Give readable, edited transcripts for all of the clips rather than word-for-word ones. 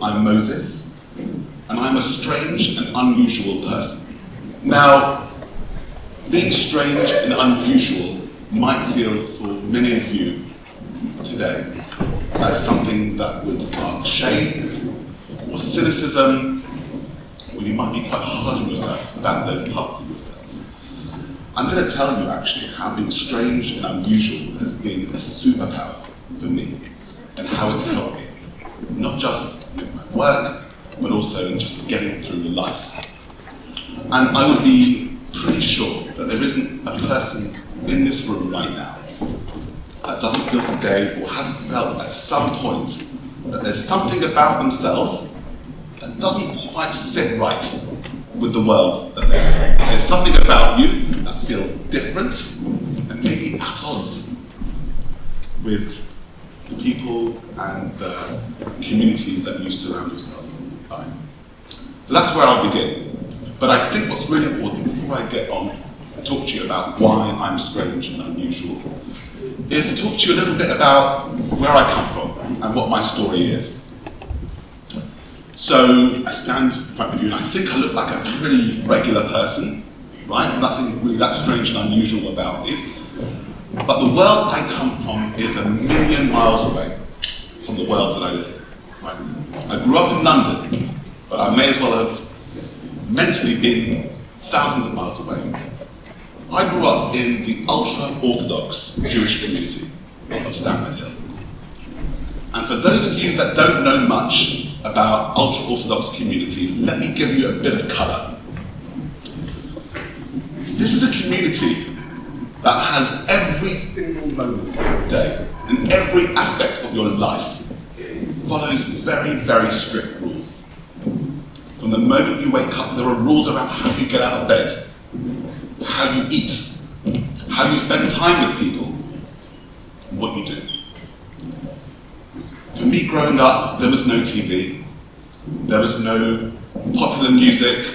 I'm Moses, and I'm a strange and unusual person. Now, being strange and unusual might feel for many of you today as something that would spark shame or cynicism, or you might be quite hard on yourself about those parts of yourself. I'm going to tell you actually how being strange and unusual has been a superpower for me and how it's helped me, not just with my work, but also in just getting through life. And I would be pretty sure that there isn't a person in this room right now that doesn't feel today or hasn't felt at some point that there's something about themselves that doesn't quite sit right with the world that they're in. There's something about you that feels different and maybe at odds with the people and the communities that you surround yourself by. So that's where I'll begin. But I think what's really important before I get on and talk to you about why I'm strange and unusual is to talk to you a little bit about where I come from and what my story is. So I stand in front of you and I think I look like a pretty regular person, right? Nothing really that strange and unusual about me. But the world I come from is a million miles away from the world that I live in. Right? I grew up in London, but I may as well have mentally been thousands of miles away. I grew up in the ultra-Orthodox Jewish community of Stamford Hill. And for those of you that don't know much about ultra-Orthodox communities, let me give you a bit of colour. This is a community that has every single moment of the day and every aspect of your life follows very, very strict rules. From the moment you wake up, there are rules around how you get out of bed, how you eat, how you spend time with people, and what you do. For me growing up, there was no TV, there was no popular music,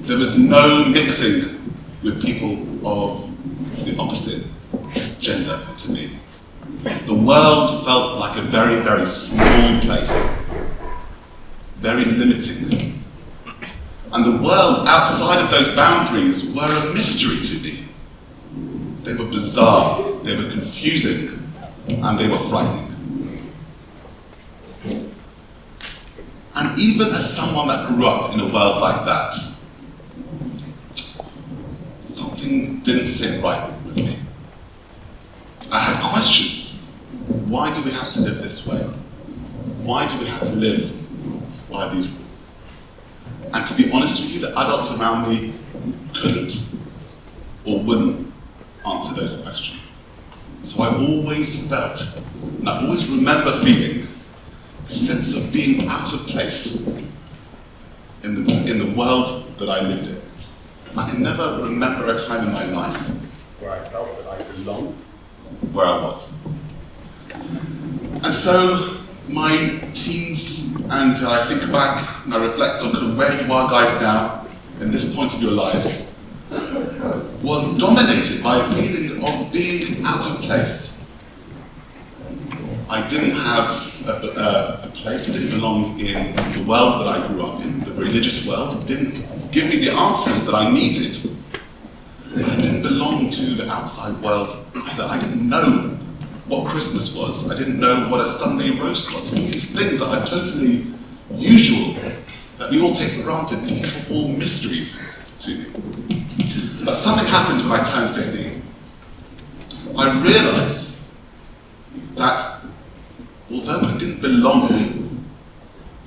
there was no mixing with people of the opposite gender to me. The world felt like a very, very small place, very limiting. And the world outside of those boundaries were a mystery to me. They were bizarre, they were confusing, and they were frightening. And even as someone that grew up in a world like that, something didn't sit right with me. I had questions. Why do we have to live this way? Why do we have to live by these rules? And to be honest with you, the adults around me couldn't or wouldn't answer those questions. So I always felt, and I always remember feeling, a sense of being out of place in the world that I lived in. I can never remember a time in my life where I felt that I belonged where I was. And so my teens, and I think back and I reflect on kind of where you are guys now in this point of your lives, was dominated by a feeling of being out of place. I didn't have a place, I didn't belong in the world that I grew up in, the religious world. It didn't give me the answers that I needed. I didn't belong to the outside world either. I didn't know what Christmas was. I didn't know what a Sunday roast was. All these things that are totally usual, that we all take for granted, these are all mysteries to me. But something happened when I turned 15. I realized that although I didn't belong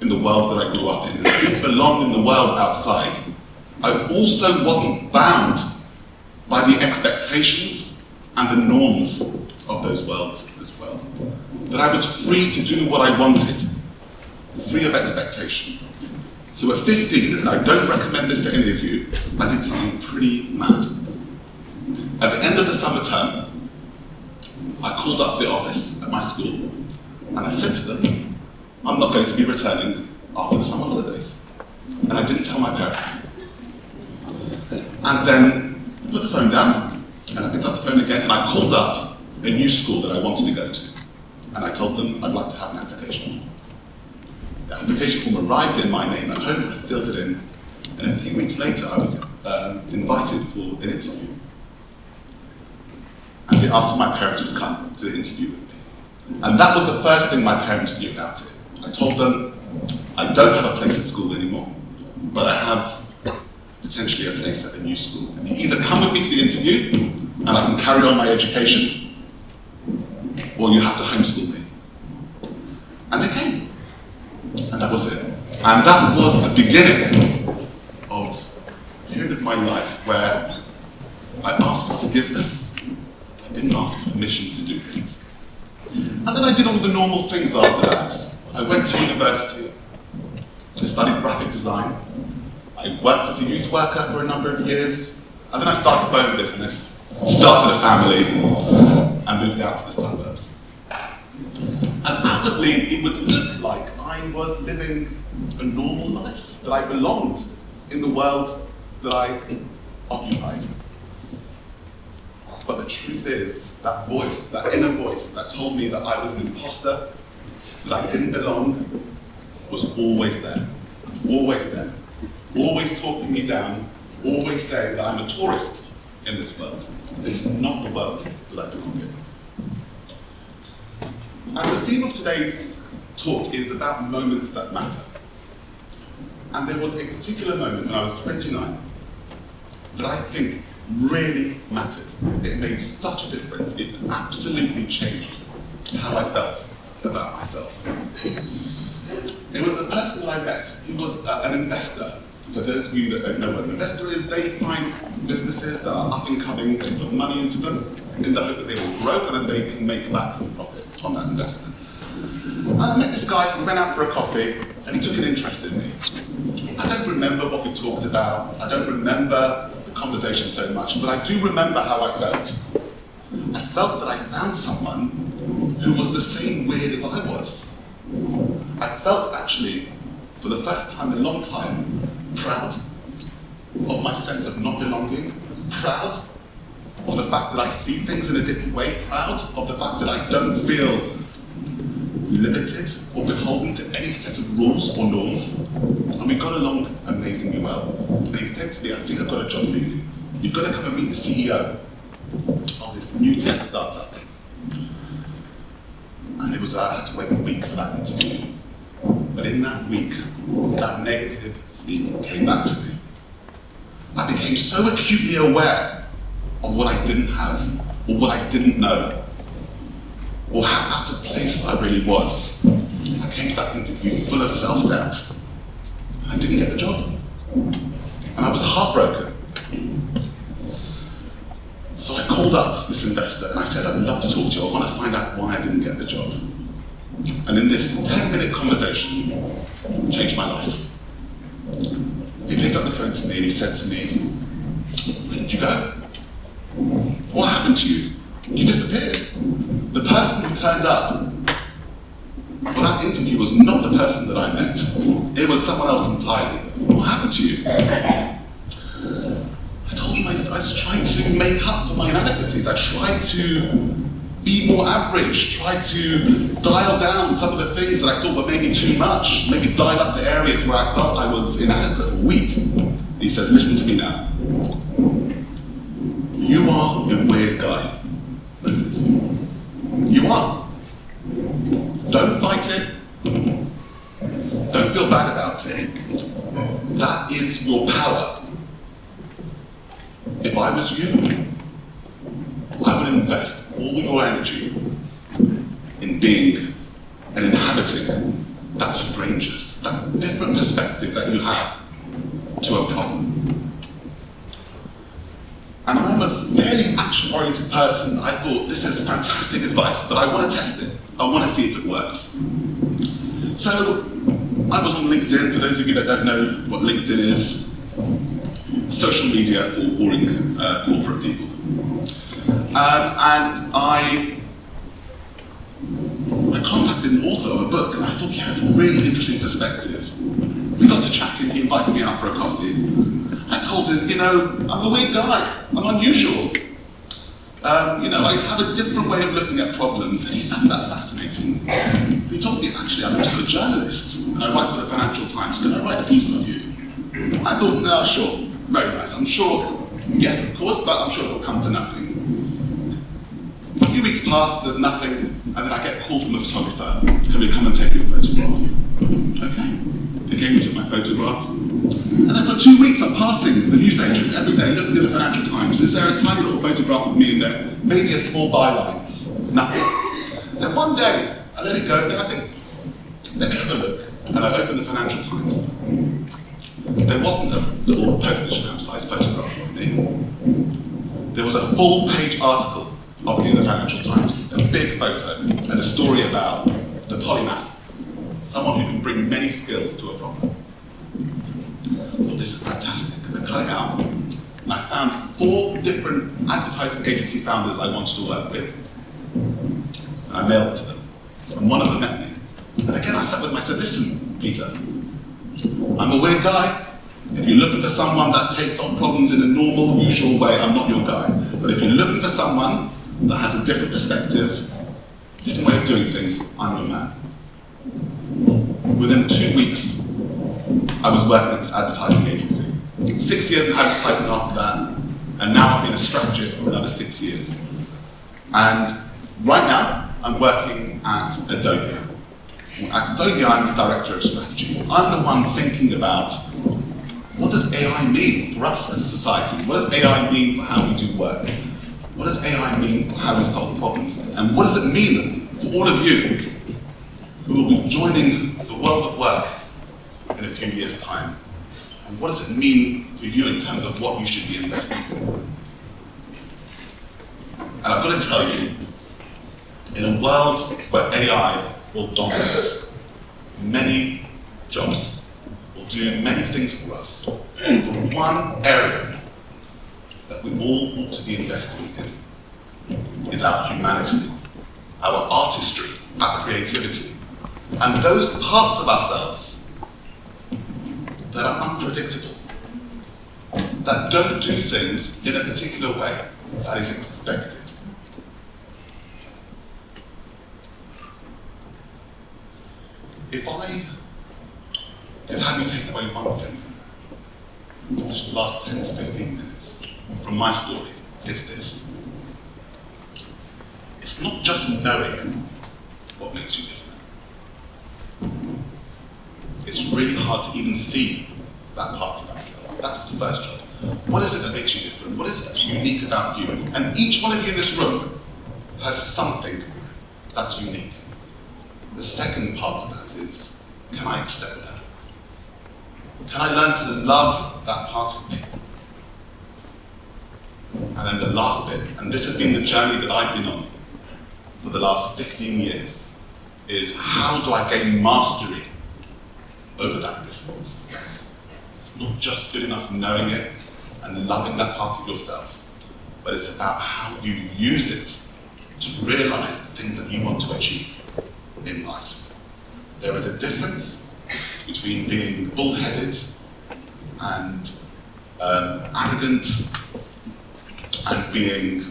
in the world that I grew up in, and I didn't belong in the world outside, I also wasn't bound by the expectations and the norms of those worlds as well. That I was free to do what I wanted, free of expectation. So at 15, and I don't recommend this to any of you, I did something pretty mad. At the end of the summer term, I called up the office at my school and I said to them, I'm not going to be returning after the summer holidays. And I didn't tell my parents. And then I put the phone down and I picked up the phone again and I called up a new school that I wanted to go to. And I told them I'd like to have an application. The application form arrived in my name at home, I filled it in, and a few weeks later I was invited for an interview. And they asked if my parents would come to the interview with me. And that was the first thing my parents knew about it. I told them, I don't have a place at school anymore, but I have potentially a place at a new school. And you either come with me to the interview, and I can carry on my education, or you have to homeschool me. And they came. And that was it. And that was the beginning of a period of my life where I asked for forgiveness. I didn't ask for permission to do things. And then I did all the normal things after that. I went to university. I studied graphic design. I worked as a youth worker for a number of years. And then I started my own business, started a family, and moved out to the suburbs. And outwardly, it would look like I was living a normal life, that I belonged in the world that I occupied. But the truth is, that voice, that inner voice that told me that I was an imposter, that I didn't belong, was always there. Always there. Always talking me down, always saying that I'm a tourist in this world. This is not the world that I belong in. And the theme of today's talk is about moments that matter. And there was a particular moment when I was 29 that I think really mattered. It made such a difference. It absolutely changed how I felt about myself. It was a person that I met. He was an investor. For those of you that don't know what an investor is, they find businesses that are up and coming, they put money into them in the hope that they will grow and then they can make back some profit on that investment. And I met this guy, we went out for a coffee, and he took an interest in me. I don't remember what we talked about, I don't remember the conversation so much, but I do remember how I felt. I felt that I found someone who was the same weird as I was. I felt actually, for the first time in a long time, proud of my sense of not belonging, proud of the fact that I see things in a different way, proud of the fact that I don't feel limited or beholden to any set of rules or norms. And we got along amazingly well. And he said to me, I think I've got a job for you. You've got to come and meet the CEO of this new tech startup. And it was, I had to wait a week for that interview. But in that week, that negative sleep came back to me. I became so acutely aware of what I didn't have, or what I didn't know, or how out of place I really was. I came to that interview full of self-doubt. I didn't get the job. And I was heartbroken. So I called up this investor and I said, I'd love to talk to you. I want to find out why I didn't get the job. And in this 10-minute conversation, it changed my life. He picked up the phone to me and he said to me, where did you go? What happened to you? You disappeared. The person who turned up for that interview was not the person that I met. It was someone else entirely. What happened to you? I told him I was trying to make up for my inadequacies. I tried to be more average, tried to dial down some of the things that I thought were maybe too much, maybe dial up the areas where I felt I was inadequate or weak. He said, listen to me now. You are a weird guy, Moses. You are. Don't fight it. Don't feel bad about it. That is your power. If I was you, I would invest all your energy in being and inhabiting that strangeness, that different perspective that you have to a problem. And I'm a very action-oriented person. I thought, this is fantastic advice, but I want to test it. I want to see if it works. So I was on LinkedIn. For those of you that don't know what LinkedIn is, social media for boring corporate people. And I contacted an author of a book, and I thought he had a really interesting perspective. We got to chatting, he invited me out for a coffee. I told him, you know, I'm a weird guy, I'm unusual. I have a different way of looking at problems, and he found that fascinating. He told me, actually, I'm also a journalist, and I write for the Financial Times. Can I write a piece on you? I thought, no, sure, very nice. I'm sure, yes, of course, but I'm sure it will come to nothing. A few weeks pass, there's nothing, and then I get a call from a photographer. Can we come and take your photograph? Okay. They came and took my photograph. And then for 2 weeks, I'm passing the newsagent every day, looking at the Financial Times. Is there a tiny little photograph of me in there? Maybe a small byline? Nothing. Then one day, I let it go, then I think, let me have a look. And I opened the Financial Times. There wasn't a little postage stamp-sized photograph of me. There was a full-page article of me in the Financial Times, a big photo, and a story about the polymath, someone who can bring many skills to a problem. I thought, this is fantastic. I cut it out, and I found 4 different advertising agency founders I wanted to work with, and I mailed it to them, and one of them met me. And again, I sat with them, I said, listen, Peter, I'm a weird guy. If you're looking for someone that takes on problems in a normal, usual way, I'm not your guy. But if you're looking for someone that has a different perspective, different way of doing things, I'm your man. Within 2 weeks, I was working at this advertising agency. 6 years in advertising after that, and now I've been a strategist for another 6 years. And right now, I'm working at Adobe. At Adobe, I'm the director of strategy. I'm the one thinking about, what does AI mean for us as a society? What does AI mean for how we do work? What does AI mean for how we solve problems? And what does it mean for all of you who will be joining the world of work in a few years' time? And what does it mean for you in terms of what you should be investing in? And I've got to tell you, in a world where AI will dominate many jobs, will do many things for us, the one area that we all ought to be investing in is our humanity, our artistry, our creativity, and those parts of ourselves that are unpredictable, that don't do things in a particular way that is expected. If I could have you take away one thing in just the last 10 to 15 minutes from my story, it's this. It's not just knowing what makes you different. It's really hard to even see that part of ourselves. That's the first job. What is it that makes you different? What is it that's unique about you? And each one of you in this room has something that's unique. The second part of that is, can I accept that? Can I learn to love that part of me? And then the last bit, and this has been the journey that I've been on for the last 15 years, is how do I gain mastery over that difference? It's not just good enough knowing it and loving that part of yourself, but it's about how you use it to realize the things that you want to achieve in life. There is a difference between being bullheaded and arrogant and being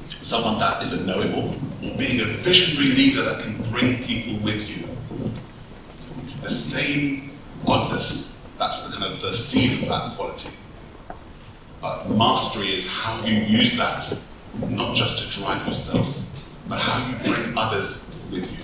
someone that is a know-it-all, or being a visionary leader that can bring people with you. It's the same oddness. That's the kind of the seed of that quality. But mastery is how you use that, not just to drive yourself, but how you bring others with you.